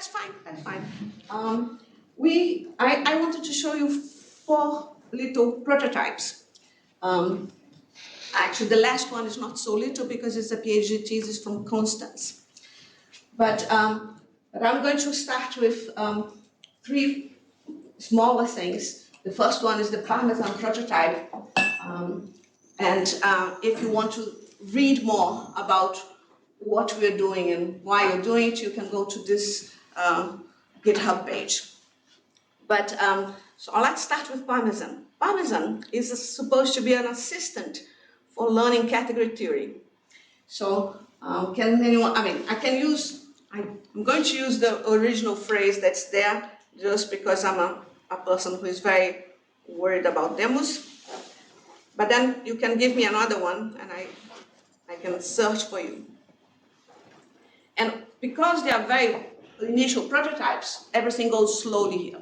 that's fine, that's fine. I wanted to show you 4 little prototypes. Actually, the last one is not so little because it's a PhD thesis from Constance. But I'm going to start with 3 smaller things. The first one is the Parmesan prototype. And if you want to read more about what we're doing and why you're doing it, you can go to this GitHub page. But so let's start with Parmesan. Parmesan is supposed to be an assistant for learning category theory. So can anyone, I'm going to use the original phrase that's there just because I'm a person who is very worried about demos. But then you can give me another one and I can search for you. And because they are very initial prototypes, everything goes slowly here.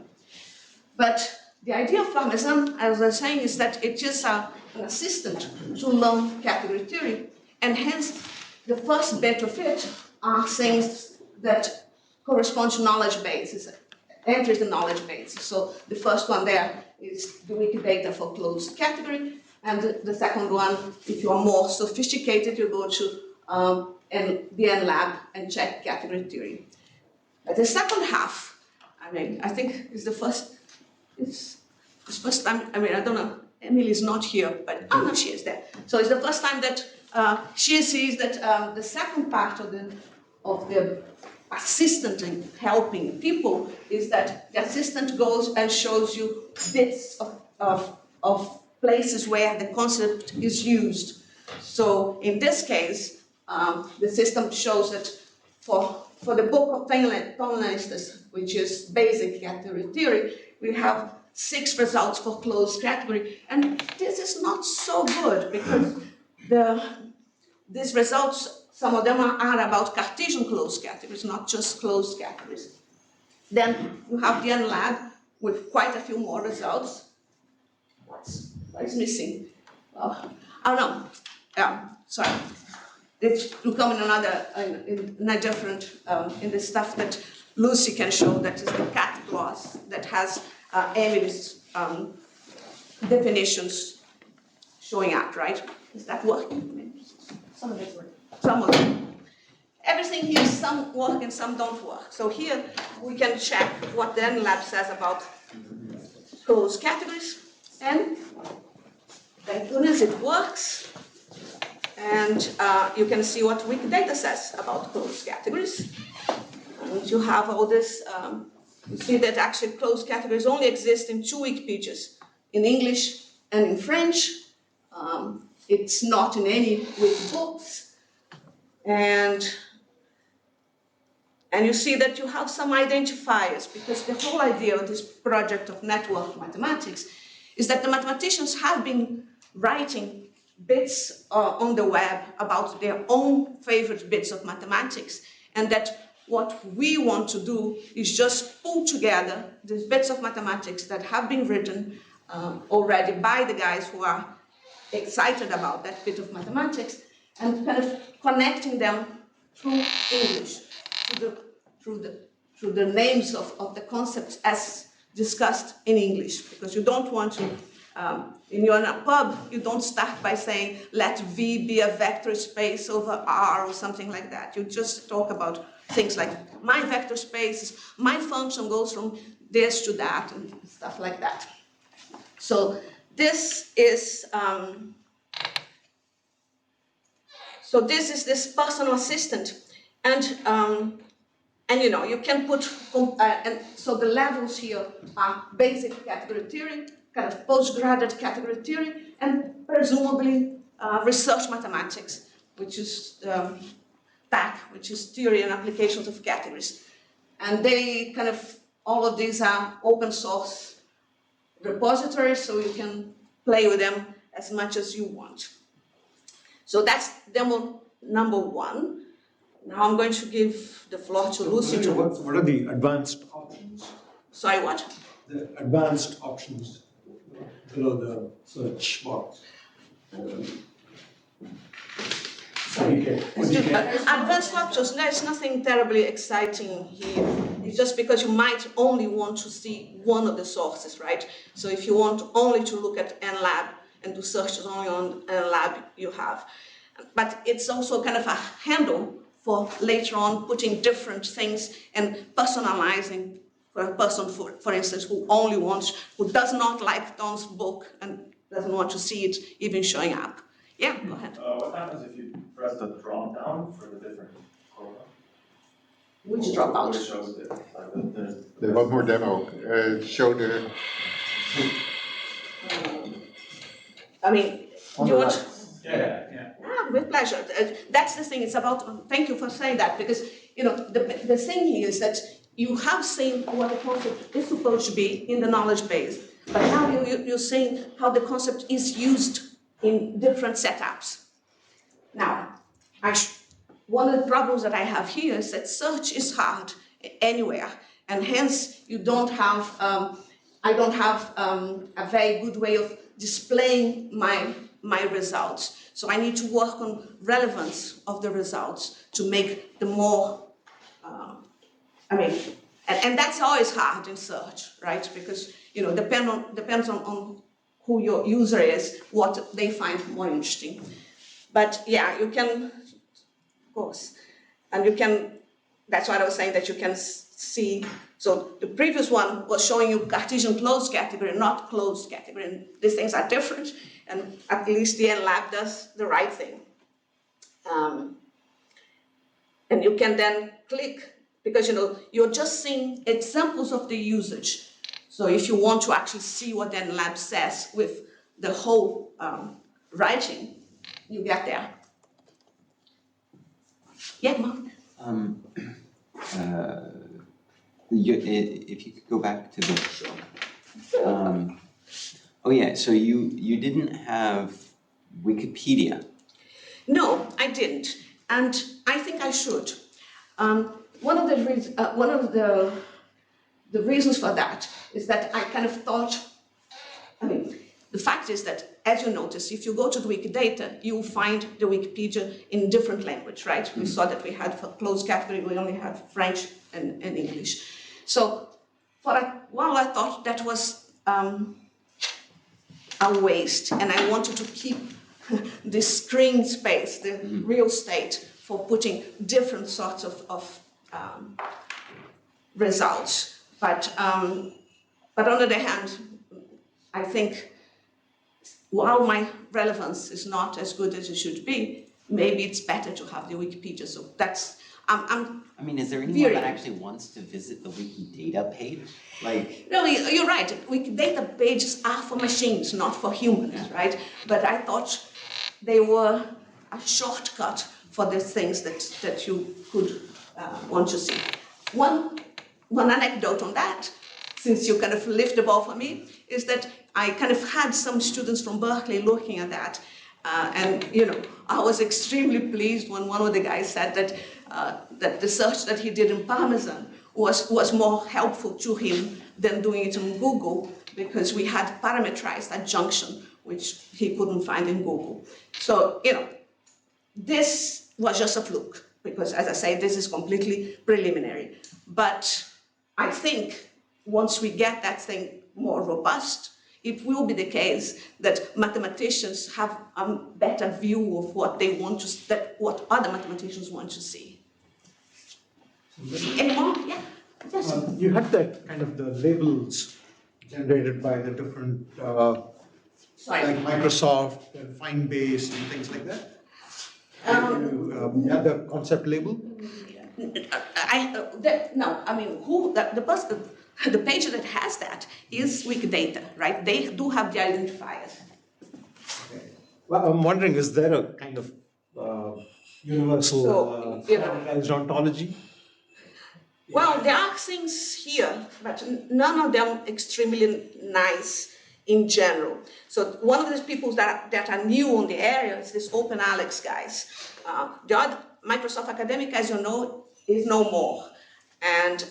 But the idea of Parmesan, as I was saying, is that it is an assistant to learn category theory. And hence, the first bit of it are things that correspond to knowledge bases, enters the knowledge base. So the first one there is the Wikidata for closed category. And the second one, if you are more sophisticated, you go to the NLab and check category theory. But the second half, I think is the first, it's first time, I don't know, Emily's not here, but, oh no, she is there. So it's the first time that she sees that the second part of the assistant in helping people is that the assistant goes and shows you bits of places where the concept is used. So in this case, the system shows that for the book of Tonalistas, which is basic category theory, we have 6 results for closed category. And this is not so good because these results, some of them are about Cartesian closed categories, not just closed categories. Then you have the NLab with quite a few more results. What is missing? Oh no, yeah, sorry. It will come in another, in a different, in the stuff that Lucy can show, that is the cat clause that has Emily's definitions showing up, right? Is that working? Some of it works. Some of it. Everything here, some work and some don't work. So here we can check what the NLab says about closed categories, and thank goodness it works. And you can see what Wikidata says about closed categories. And you have all this, you see that actually closed categories only exist in 2 Wikipedias, in English and in French. It's not in any Wiki books. And you see that you have some identifiers, because the whole idea of this project of network mathematics is that the mathematicians have been writing bits on the web about their own favorite bits of mathematics, and that what we want to do is just pull together these bits of mathematics that have been written already by the guys who are excited about that bit of mathematics, and kind of connecting them through English, through the names of the concepts as discussed in English, because you don't want to, in your pub, you don't start by saying, let V be a vector space over R or something like that. You just talk about things like, my vector space, my function goes from this to that, and stuff like that. So this is, this personal assistant, and you know, you can put, and so the levels here are basic category theory, kind of postgraduate category theory, and presumably research mathematics, which is TAC, which is theory and applications of categories. And they kind of, all of these are open source repositories, so you can play with them as much as you want. So that's demo number 1. Now I'm going to give the floor to Lucy. What are the advanced options? Sorry, what? The advanced options below the search box. Advanced options, there's nothing terribly exciting here. It's just because you might only want to see one of the sources, right? So if you want only to look at NLab and do searches only on NLab, you have. But it's also kind of a handle for later on putting different things and personalizing for a person, for instance, who does not like Don's book and doesn't want to see it even showing up. Yeah, go ahead. What happens if you press the drop down for the different color? Which drop out? What shows it? There's one more demo. Show the. I mean, On you the want... right. Yeah. With pleasure. That's the thing. It's about, thank you for saying that, because, you know, the thing here is that you have seen what the concept is supposed to be in the knowledge base, but now you're seeing how the concept is used in different setups. Now, one of the problems that I have here is that search is hard anywhere, and hence you don't have, I don't have a very good way of displaying my results. So I need to work on relevance of the results to make them more, and that's always hard in search, right? Because, you know, depends on who your user is, what they find more interesting. But yeah, you can, of course, and you can, that's what I was saying, that you can see. So the previous one was showing you Cartesian closed category, not closed category, and these things are different, and at least the NLab does the right thing. And you can then click, because, you know, you're just seeing examples of the usage. So if you want to actually see what the NLab says with the whole writing, you get there. Yeah, Mark? If you could go back to the, oh yeah, so you didn't have Wikipedia. No, I didn't, and I think I should. One of the reasons for that is that I kind of thought, I mean, the fact is that, as you notice, if you go to the Wikidata, you will find the Wikipedia in different language, right? We saw that we had for closed category, we only had French and English. So for a while I thought that was a waste, and I wanted to keep the screen space, the real estate, for putting different sorts of results. But on the other hand, I think while my relevance is not as good as it should be, maybe it's better to have the Wikipedia. So that's, I mean, is there anyone that actually wants to visit the Wikidata page? Like, no, you're right. Wikidata pages are for machines, not for humans, right? But I thought they were a shortcut for the things that you could want to see. One anecdote on that, since you kind of lift the ball for me, is that I kind of had some students from Berkeley looking at that. And, you know, I was extremely pleased when one of the guys said that the search that he did in Parmesan was more helpful to him than doing it on Google, because we had parameterized adjunction, which he couldn't find in Google. So, you know, this was just a fluke, because, as I say, this is completely preliminary. But I think once we get that thing more robust, it will be the case that mathematicians have a better view of what they want to, what other mathematicians want to see. Any more? Yeah. Yes. You had that kind of the labels generated by the different, like Microsoft and Finebase and things like that. You had the concept label. No, I mean, the page that has that is Wikidata, right? They do have the identifiers. Okay. Well, I'm wondering, is there a kind of universal standardized ontology? Well, there are things here, but none of them extremely nice in general. So one of these people that are new on the area is this Open Alex guys. The other, Microsoft Academic, as you know, is no more. And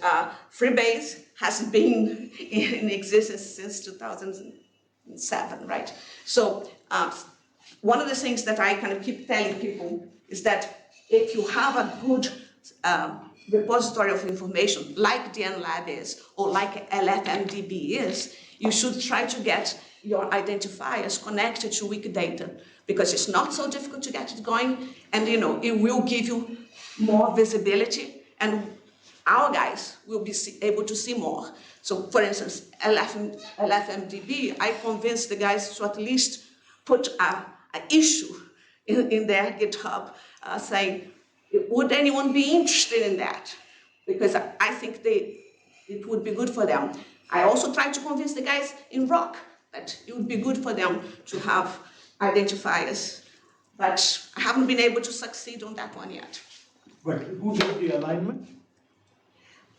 Freebase has been in existence since 2007, right? So one of the things that I kind of keep telling people is that if you have a good repository of information, like the NLab is, or like LFMDB is, you should try to get your identifiers connected to Wikidata, because it's not so difficult to get it going, and it will give you more visibility, and our guys will be able to see more. So, for instance, LFMDB, I convinced the guys to at least put an issue in their GitHub saying, would anyone be interested in that? Because I think it would be good for them. I also tried to convince the guys in Rock that it would be good for them to have identifiers, but I haven't been able to succeed on that one yet. But who did the alignment?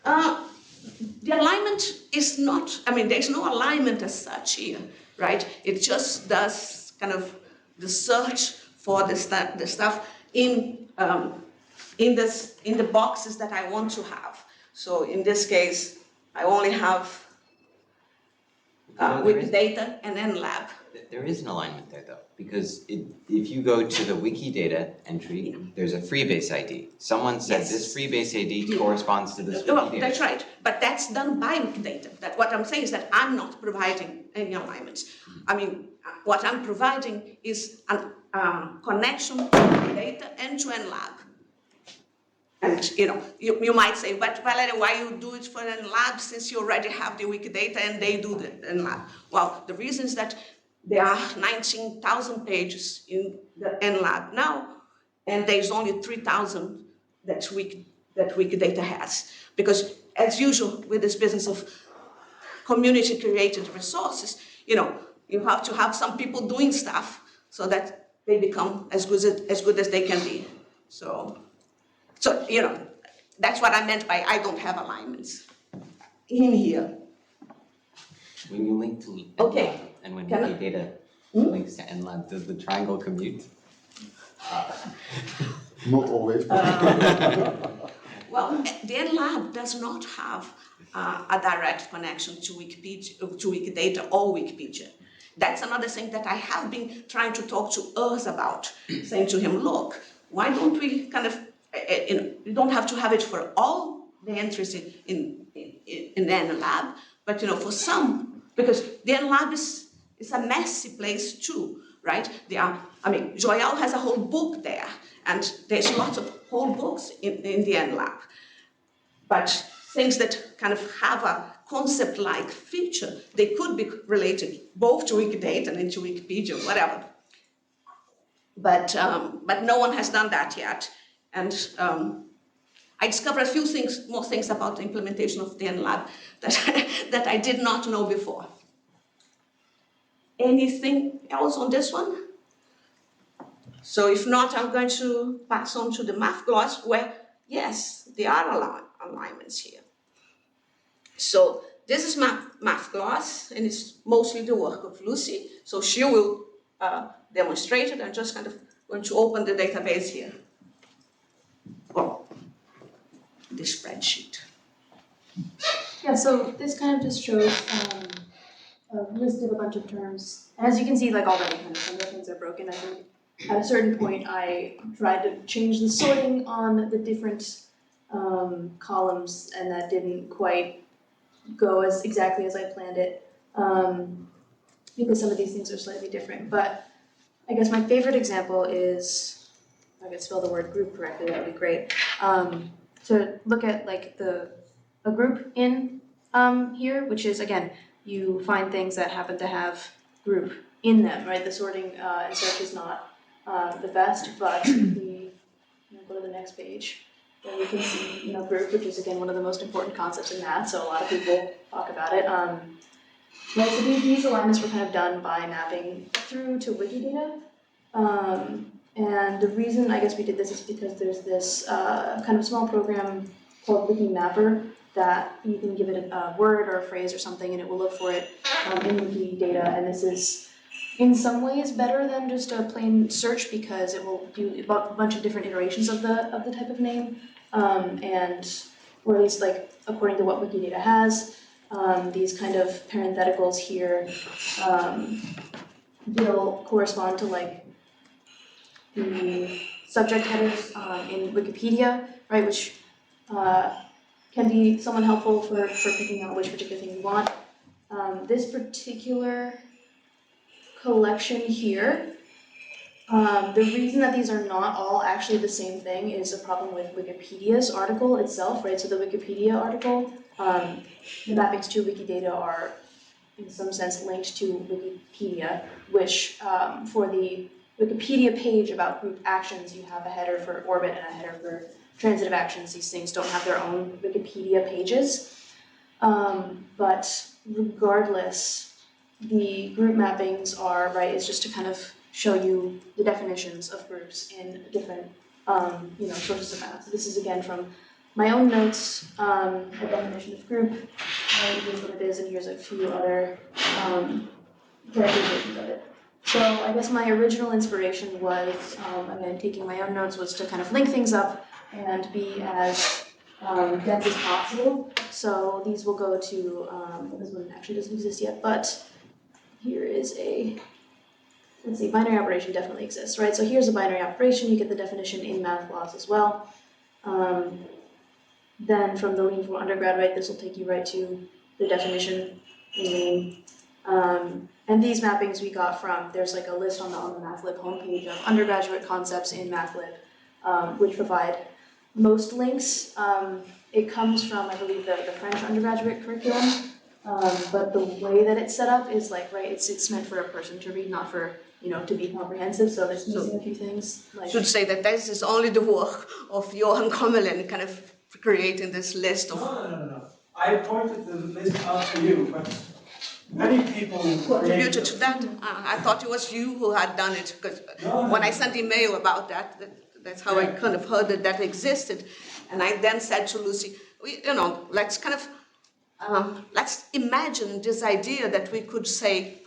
The alignment is not, there's no alignment as such here, right? It just does kind of the search for the stuff in the boxes that I want to have. So in this case, I only have Wikidata and NLab. There is an alignment there though, because if you go to the Wikidata entry, there's a freebase ID. Someone said this freebase ID corresponds to this Well, Wikidata. that's right, but that's done by Wikidata. What I'm saying is that I'm not providing any alignments. What I'm providing is a connection to Wikidata and to NLab. And you might say, but Valeria, why you do it for NLab since you already have the Wikidata and they do the NLab? Well, the reason is that there are 19,000 pages in the NLab now, and there's only 3,000 that Wikidata has. Because as usual with this business of community-created resources, you have to have some people doing stuff so that they become as good as they can be. So that's what I meant by I don't have alignments in here. When you link to NLab, Okay. and when Wikidata links to NLab, does the triangle commute? Not always. Well, the NLab does not have a direct connection to Wikidata or Wikipedia. That's another thing that I have been trying to talk to Urs about, saying to him, look, why don't we kind of, you don't have to have it for all the entries in the NLab, but for some, because the NLab is a messy place too, right? Joyal has a whole book there, and there's lots of whole books in the NLab. But things that kind of have a concept-like feature, they could be related both to Wikidata and to Wikipedia, whatever. But no one has done that yet. And I discovered a few more things about the implementation of the NLab that I did not know before. Anything else on this one? So if not, I'm going to pass on to the math gloss where, yes, there are alignments here. So this is math gloss, and it's mostly the work of Lucy. So she will demonstrate it. I'm just kind of going to open the database here. Or the spreadsheet. Yeah, so this kind of just shows a list of a bunch of terms. And as you can see, already kind of some of the things are broken. I think at a certain point I tried to change the sorting on the different columns, and that didn't quite go as exactly as I planned it, because some of these things are slightly different. But I guess my favorite example is, if I could spell the word group correctly, that would be great. To look at a group in here, which is, again, you find things that happen to have group in them, right? The sorting and search is not the best, but if we go to the next page, then we can see, group, which is, again, one of the most important concepts in math, so a lot of people talk about it. Right, so these alignments were kind of done by mapping through to Wikidata. And the reason I guess we did this is because there's this kind of small program called Wikimapper that you can give it a word or a phrase or something, and it will look for it in Wikidata. And this is, in some ways, better than just a plain search because it will do a bunch of different iterations of the type of name, or at least according to what Wikidata has. These kind of parentheticals here will correspond to the subject headers in Wikipedia, right? Which can be somewhat helpful for picking out which particular thing you want. This particular collection here, the reason that these are not all actually the same thing is a problem with Wikipedia's article itself, right? So the Wikipedia article, the mappings to Wikidata are in some sense linked to Wikipedia, which for the Wikipedia page about group actions, you have a header for orbit and a header for transitive actions. These things don't have their own Wikipedia pages. But regardless, the group mappings are, right, it's just to kind of show you the definitions of groups in different, sources of math. So this is again from my own notes, a definition of group, here's what it is, and here's a few other characterizations of it. So I guess my original inspiration was, again, taking my own notes, was to kind of link things up and be as dense as possible. So these will go to, this one actually doesn't exist yet, but here is a, let's see, binary operation definitely exists, right? So here's a binary operation, you get the definition in math laws as well. Then from the Lean for undergrad, right, this will take you right to the definition in Lean. And these mappings we got from, there's like a list on the MathLib homepage of undergraduate concepts in MathLib, which provide most links. It comes from, I believe, the French undergraduate curriculum, but the way that it's set up is like, right, it's meant for a person to read, not for, to be comprehensive, so there's missing a few things. Like, Should say that this is only the work of Johan Kommelin, kind of creating this list of. No. I pointed the list out to you, but many people Contributed to that. I thought it was you who had done it, because when I sent email about that, that's how I kind of heard that existed. And I then said to Lucy, let's kind of, let's imagine this idea that we could say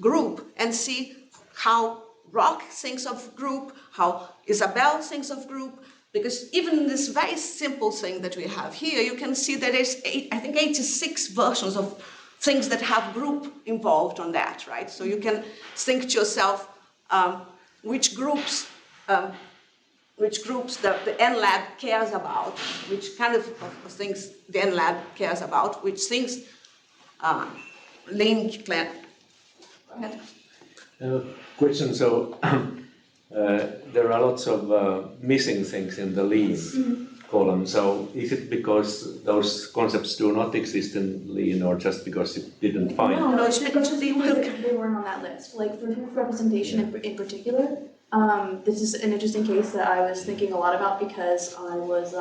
group and see how Rock thinks of group, how Isabel thinks of group, because even this very simple thing that we have here, you can see that there's, I think, 86 versions of things that have group involved on that, right? So you can think to yourself which groups the NLab cares about, which kind of things the NLab cares about, which things link. Go ahead. Question, so there are lots of missing things in the Lean column, so is it because those concepts do not exist in Lean or just because it didn't find? No, it's because they weren't on that list. Like for group representation in particular, this is an interesting case that I was thinking a lot about because I was,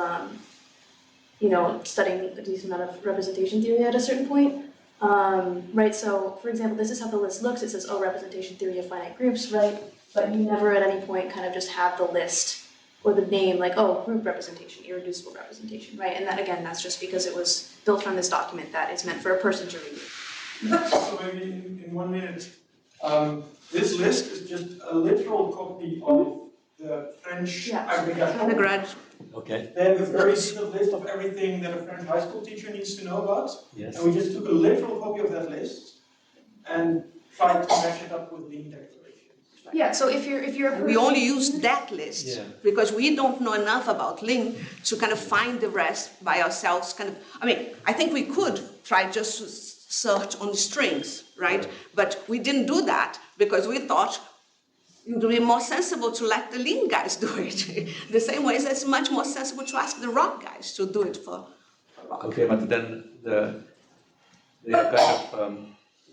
studying a decent amount of representation theory at a certain point. Right, so for example, this is how the list looks. It says, representation theory of finite groups, right? But you never at any point kind of just have the list or the name like, group representation, irreducible representation, right? And that, again, that's just because it was built from this document that is meant for a person to read. So maybe in 1 minute, this list is just a literal copy of the French aggregation. Undergrad. Okay. They have a very detailed list of everything that a French high school teacher needs to know about. Yes. And we just took a literal copy of that list and tried to match it up with Lean declarations. Yeah, so if you're a person, We only use that list Yeah. because we don't know enough about Lean to kind of find the rest by ourselves. I think we could try just to search on the strings, right? But we didn't do that because we thought it would be more sensible to let the Lean guys do it. The same way as it's much more sensible to ask the Rock guys to do it for Rock. Okay, but then they are kind of,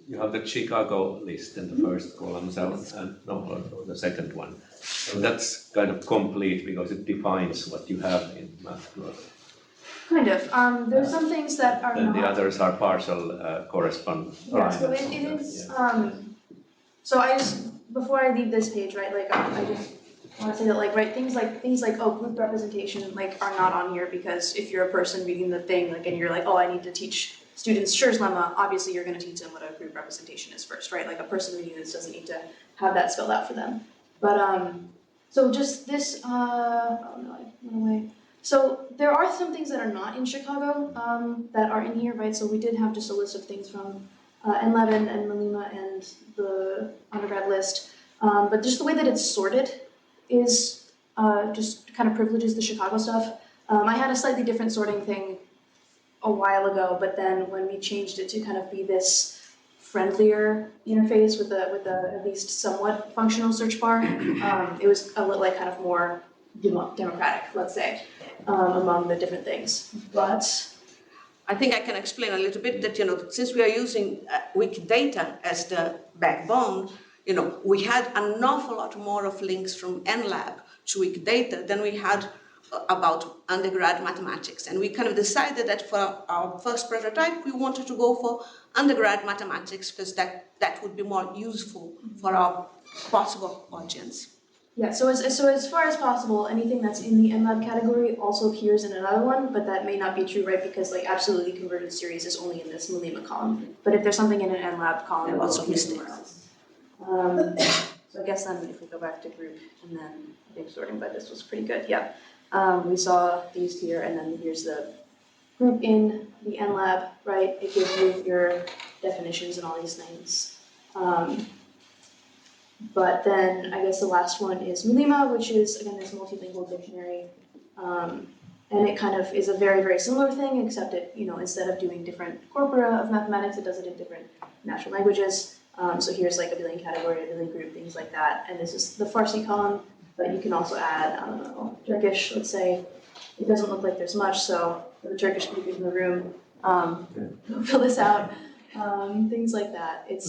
you have the Chicago list in the first column, or the second one. So that's kind of complete because it defines what you have in math growth. kind of, there's some things that are Then not. the others are partial correspond. Yeah, so it is, so before I leave this page, right, like, I just want to say that, like, right, things like, group representation, like, are not on here because if you're a person reading the thing, like, and you're like, I need to teach students Schur's lemma, obviously you're going to teach them what a group representation is first, right? Like, a person reading this doesn't need to have that spelled out for them. But, so just this, oh no, I went away. So there are some things that are not in Chicago that are in here, right? So we did have just a list of things from N11 and Malima and the undergrad list. But just the way that it's sorted is just kind of privileges the Chicago stuff. I had a slightly different sorting thing a while ago, but then when we changed it to kind of be this friendlier interface with a at least somewhat functional search bar, it was a little like kind of more democratic, let's say, among the different things. But I think I can explain a little bit that, since we are using Wikidata as the backbone, we had an awful lot more of links from NLab to Wikidata than we had about undergrad mathematics. And we kind of decided that for our first prototype, we wanted to go for undergrad mathematics because that would be more useful for our possible audience. yeah, so as far as possible, anything that's in the MLab category also appears in another one, but that may not be true, right? Because like absolutely converted series is only in this Malima column. But if there's something in an MLab column, There are it will lots of appear somewhere mistakes. else. So I guess then if we go back to group and then I think sorting by this was pretty good, yeah. We saw these here and then here's the group in the NLab, right? It gives you your definitions and all these things. But then I guess the last one is Malima, which is again this multilingual dictionary. And it kind of is a very, very similar thing, except it, instead of doing different corpora of mathematics, it does it in different natural languages. So here's like a billion category, a billion group, things like that. And this is the Farsi column, but you can also add, I don't know, Turkish, let's say. It doesn't look like there's much, so for the Turkish speakers in the room, fill this out. Things like that. It's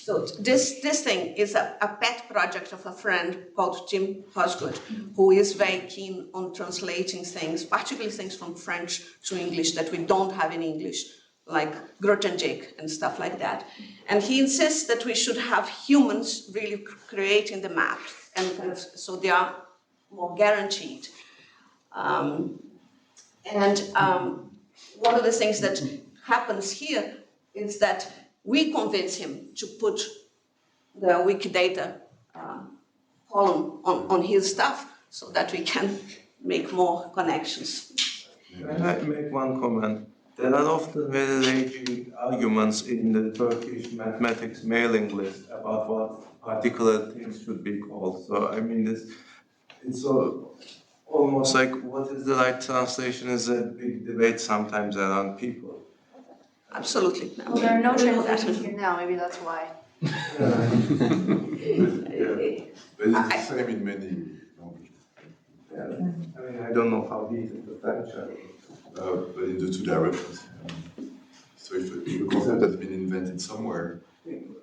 So this thing is a pet project of a friend called Jim Hausdorff, who is very keen on translating things, particularly things from French to English that we don't have in English, like Grothendieck and stuff like that. And he insists that we should have humans really creating the maps, and kind of, so they are more guaranteed. One of the things that happens here is that we convince him to put the Wikidata column on his stuff so that we can make more connections. Can I make one comment? There are often very raging arguments in the Turkish mathematics mailing list about what particular things should be called. So I mean, it's almost like what is the right translation is a big debate sometimes around people. Absolutely. well, there are no We know translations that. here now. Maybe that's why. But it's the same in many languages. Yeah. I mean, I don't know how these in the French are. But in the two directions. So if a concept has been invented somewhere, you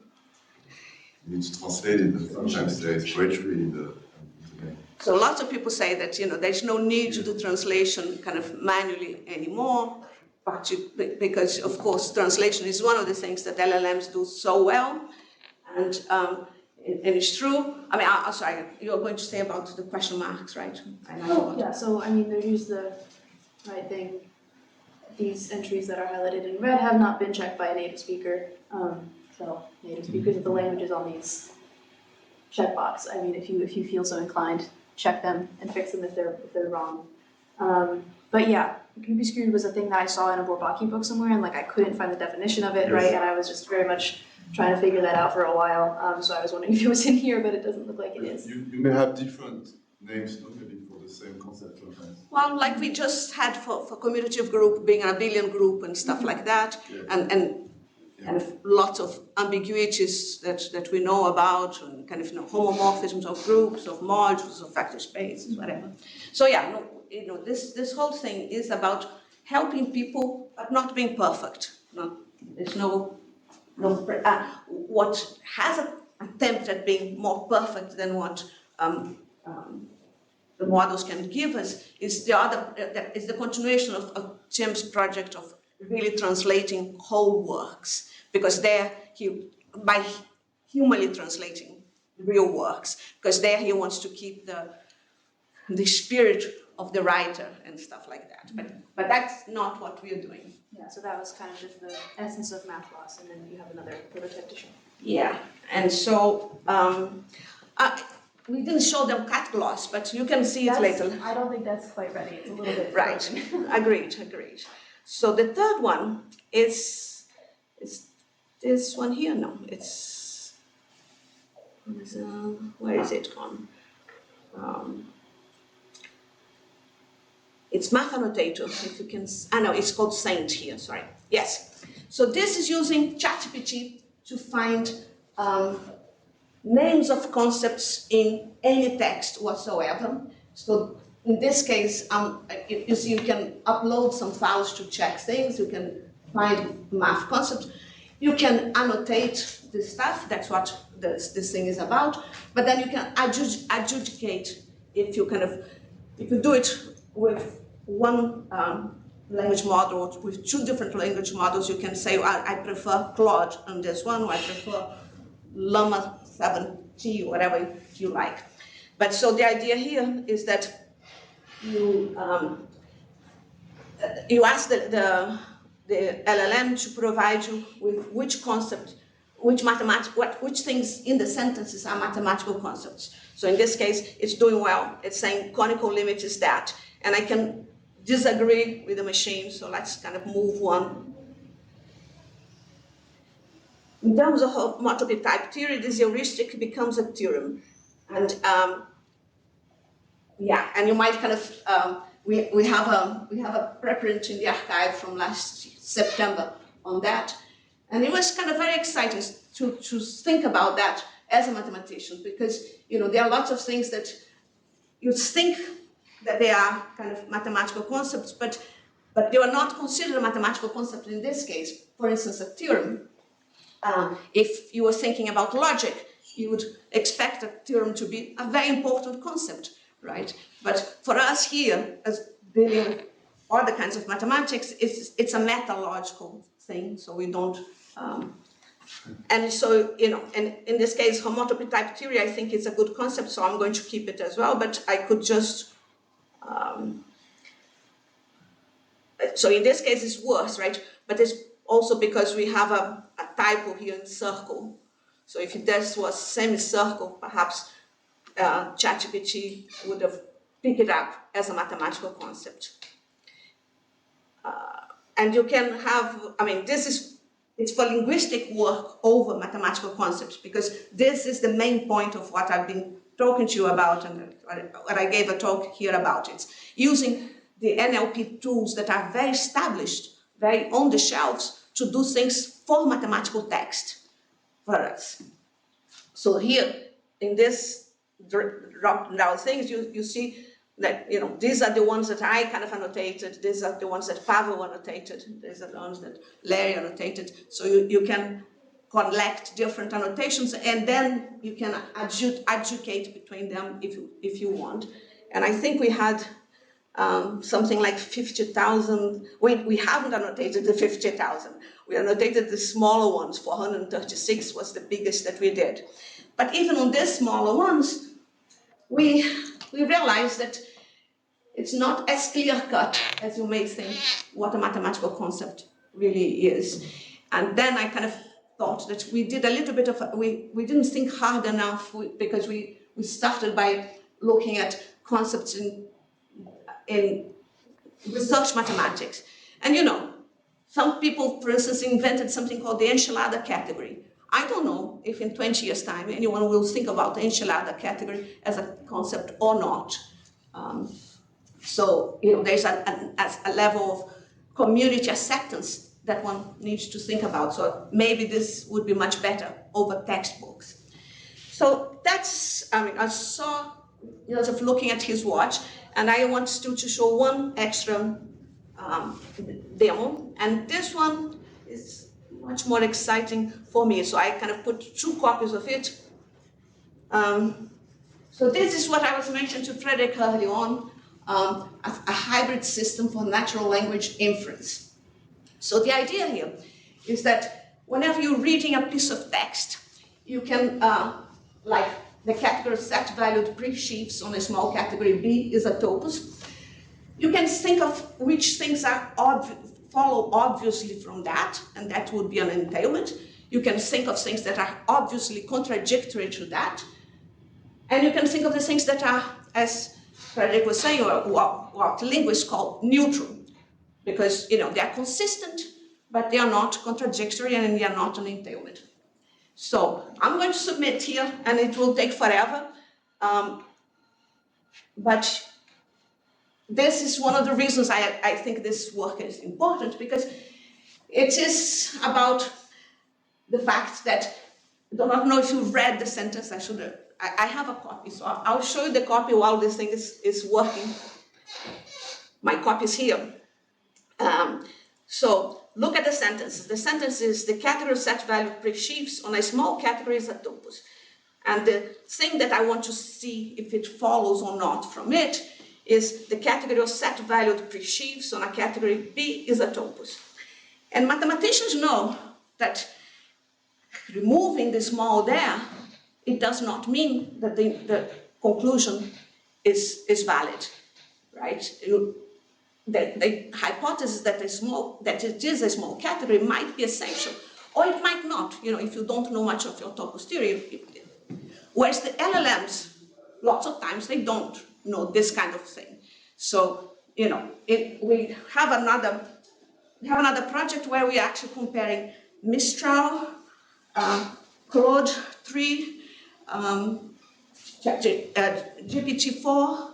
need to translate it, and sometimes there is poetry in the name. So lots of people say that there's no need to do translation kind of manually anymore, because of course translation is one of the things that LLMs do so well, and it's true. I mean, I'm sorry, you're going to say about the question marks, right? Yeah. So I mean, there's the right thing. These entries that are highlighted in red have not been checked by a native speaker. So native speakers of the languages on these checkbox. I mean, if you feel so inclined, check them and fix them if they're wrong. But yeah, Groupie Screwed was a thing that I saw in a Bourbaki book somewhere, and like I couldn't find the definition of it, right? And I was just very much trying to figure that out for a while. So I was wondering if it was in here, but it doesn't look like it is. You may have different names, not maybe for the same concept sometimes. Well, like we just had for community of group being an abelian group and stuff like that, Yeah. and kind of lots of ambiguities that we know about, and kind of homomorphisms of groups, of modules, of vector spaces, whatever. So yeah, this whole thing is about helping people, but not being perfect. There's what has an attempt at being more perfect than what the models can give us is the continuation of Jim's project of really translating whole works, because by humanly translating real works, because there he wants to keep the spirit of the writer and stuff like that. But that's not what we are doing. Yeah, so that was kind of just the essence of math loss, and then you have another prototype to show. Yeah, and so we didn't show them cat gloss, but you can see it later. I don't think that's quite ready. It's a little bit Right. Agreed. So the third one is this one here. No, where is it gone? It's math annotator, if you can, no, it's called Saint here, sorry. Yes. So this is using ChatGPT to find names of concepts in any text whatsoever. So in this case, you see you can upload some files to check things, you can find math concepts, you can annotate this stuff, that's what this thing is about, but then you can adjudicate if you do it with one language model, or with two different language models, you can say, I prefer Claude on this one, or I prefer Llama 7T, whatever you like. But so the idea here is that you ask the LLM to provide you with which concept, which things in the sentences are mathematical concepts. So in this case, it's doing well. It's saying conical limit is that. And I can disagree with the machine, so let's kind of move on. In terms of homotopy type theory, this heuristic becomes a theorem. And yeah, and you might kind of, we have a preprint in the archive from last September on that. And it was kind of very exciting to think about that as a mathematician, because there are lots of things that you think that they are kind of mathematical concepts, but they are not considered a mathematical concept in this case. For instance, a theorem. If you were thinking about logic, you would expect a theorem to be a very important concept, right? But for us here, as dealing with other kinds of mathematics, it's a metalogical thing, so we don't. And so, and in this case, homotopy type theory, I think it's a good concept, so I'm going to keep it as well, but I could just. So in this case, it's worse, right? But it's also because we have a typo here in circle. So if this was semicircle, perhaps ChatGPT would have picked it up as a mathematical concept. And you can have, it's for linguistic work over mathematical concepts, because this is the main point of what I've been talking to you about, and what I gave a talk here about. It's using the NLP tools that are very established, very on the shelves, to do things for mathematical text for us. So here, in this drop-down things, you see that, these are the ones that I kind of annotated, these are the ones that Paiva annotated, these are the ones that Valeria annotated. So you can collect different annotations, and then you can adjudicate between them if you want. And I think we had something like 50,000. We haven't annotated the 50,000. We annotated the smaller ones. 436 was the biggest that we did. But even on these smaller ones, we realized that it's not as clear-cut as you may think what a mathematical concept really is. And then I kind of thought that we did a little bit of, we didn't think hard enough, because we started by looking at concepts in research mathematics. And some people, for instance, invented something called the enchilada category. I don't know if in 20 years' time anyone will think about the enchilada category as a concept or not. So there's a level of community acceptance that one needs to think about. So maybe this would be much better over textbooks. So that's, I saw Joseph looking at his watch, and I want still to show one extra demo. And this one is much more exciting for me. So I kind of put 2 copies of it. So this is what I was mentioning to Frederick early on, a hybrid system for natural language inference. So the idea here is that whenever you're reading a piece of text, you can, like the category set valued brief-sheafs on a small category B is a topos. You can think of which things are follow obviously from that, and that would be an entailment. You can think of things that are obviously contradictory to that. And you can think of the things that are, as Frederick was saying, or what linguists call neutral, because they are consistent, but they are not contradictory, and they are not an entailment. So I'm going to submit here, and it will take forever. But this is one of the reasons I think this work is important, because it is about the fact that, I do not know if you've read the sentence, I have a copy, so I'll show you the copy while this thing is working. My copy is here. So look at the sentence. The sentence is, the category of set value pre-sheaves on a small category is a topos. And the thing that I want to see if it follows or not from it is the category of set valued pre-sheaves on a category B is a topos. And mathematicians know that removing the small there, it does not mean that the conclusion is valid, right? The hypothesis that it is a small category might be essential, or it might not, if you don't know much of your topos theory. Whereas the LLMs, lots of times they don't know this kind of thing. So, we have another project where we're actually comparing Mistral, Claude 3, GPT-4,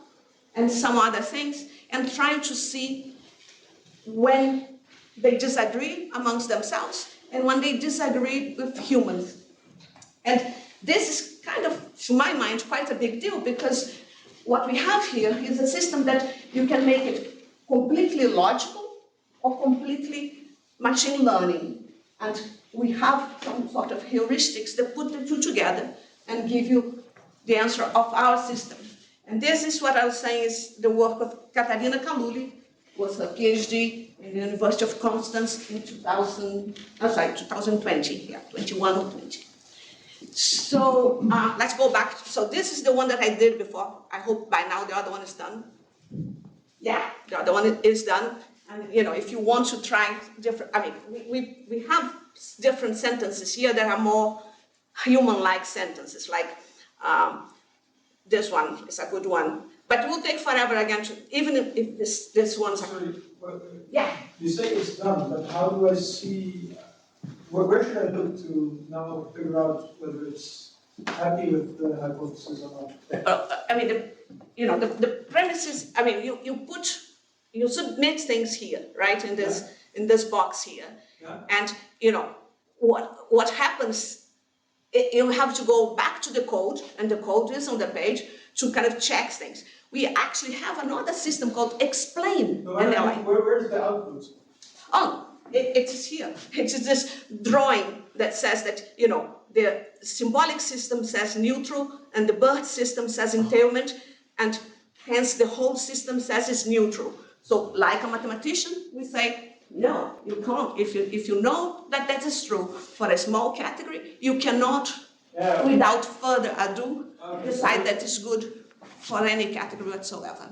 and some other things, and trying to see when they disagree amongst themselves and when they disagree with humans. And this is kind of, to my mind, quite a big deal, because what we have here is a system that you can make it completely logical or completely machine learning. And we have some sort of heuristics that put the two together and give you the answer of our system. And this is what I was saying is the work of Katarina Kaluli, was her PhD in the University of Constance in 2020, yeah, 21 or 20. So let's go back. So this is the one that I did before. I hope by now the other one is done. Yeah, the other one is done. And if you want to try different, we have different sentences here that are more human-like sentences, like this one is a good one. But it will take forever again, even if this one's... Sorry, yeah. You say it's done, but how do I see, where should I look to now figure out whether it's happy with the hypothesis or not? The premise is, you submit things here, right, in this box here. Yeah. And, what happens, you have to go back to the code, and the code is on the page, to kind of check things. We actually have another system called Explain. Where's the output? Oh, it is here. It is this drawing that says that, the symbolic system says neutral, and the birth system says entailment, and hence the whole system says it's neutral. So, like a mathematician, we say, no, you can't. If you know that is true for a small category, you cannot, without further ado, decide that it's good for any category whatsoever.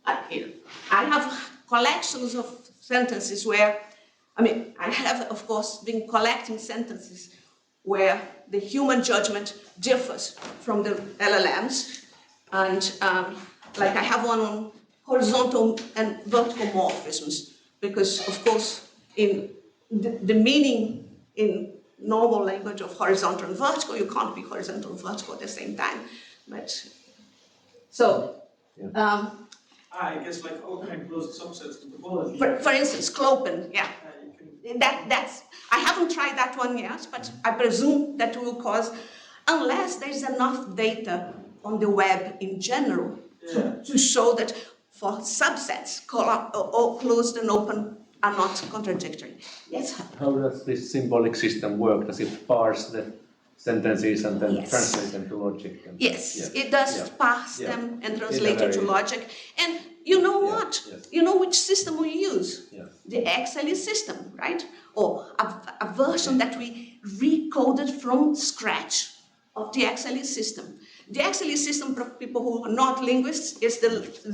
Okay. I have collections of sentences where, I have, of course, been collecting sentences where the human judgment differs from the LLMs. And like I have one on horizontal and vertical morphisms, because, of course, in the meaning in normal language of horizontal and vertical, you can't be horizontal and vertical at the same time. But so, I guess like open and closed subsets of topology. For instance, Klopen, yeah. That's I haven't tried that one yet, but I presume that will cause, unless there's enough data on the web in general to show that for subsets, closed and open are not contradictory. Yes. How does this symbolic system work? Does it parse the sentences and then Yes. translate them to logic? Yes, it does parse them and translate it to logic. And you know what? Yes. You know which system we use? Yes. The XLE system, right? Or a version that we recoded from scratch of the XLE system. The XLE system, for people who are not linguists, is the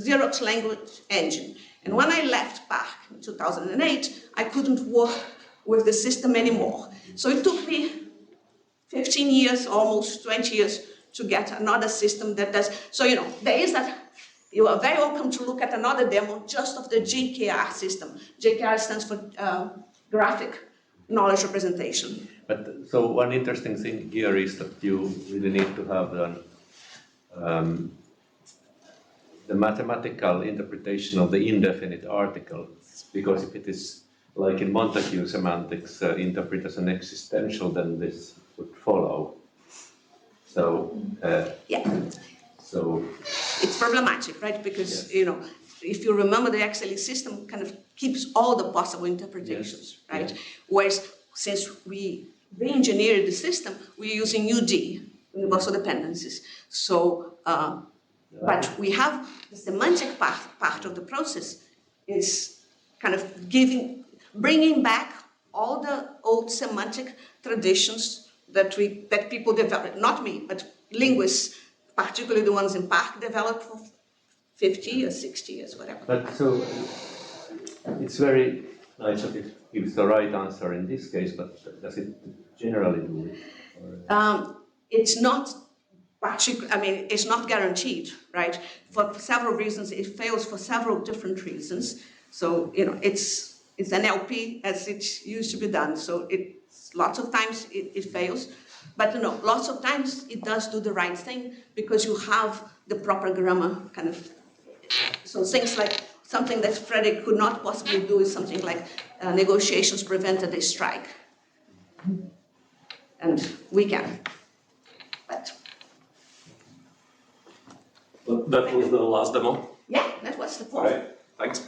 Xerox language engine. And when I left back in 2008, I couldn't work with the system anymore. So it took me 15 years, almost 20 years, to get another system that does. So, there is that. You are very welcome to look at another demo just of the GKR system. GKR stands for Graphic Knowledge Representation. But so one interesting thing here is that you really need to have the mathematical interpretation of the indefinite article, because if it is like in Montague semantics, interpret as an existential, then this would follow. So, Yeah. so It's problematic, right? Because, Yes. you know, if you remember, the XLE system kind of keeps all the possible interpretations, Yes. right? Yeah. Whereas since we re-engineered the system, we're using UD, universal dependencies. So, but we have the semantic part of the process is kind of bringing back all the old semantic traditions that people developed, not me, but linguists, particularly the ones in Park, developed for 50 or 60 years, whatever. But so it's very nice that it gives the right answer in this case, but does it generally do it? Or, It's not it's not guaranteed, right? For several reasons, it fails for several different reasons. So, you know, it's an LP as it used to be done. So lots of times it fails, but you know, lots of times it does do the right thing because you have the proper grammar kind of. So things like something that Frederick could not possibly do is something like negotiations prevented a strike. And we can, but. That was the last demo. Yeah, that was the point. All right, thanks.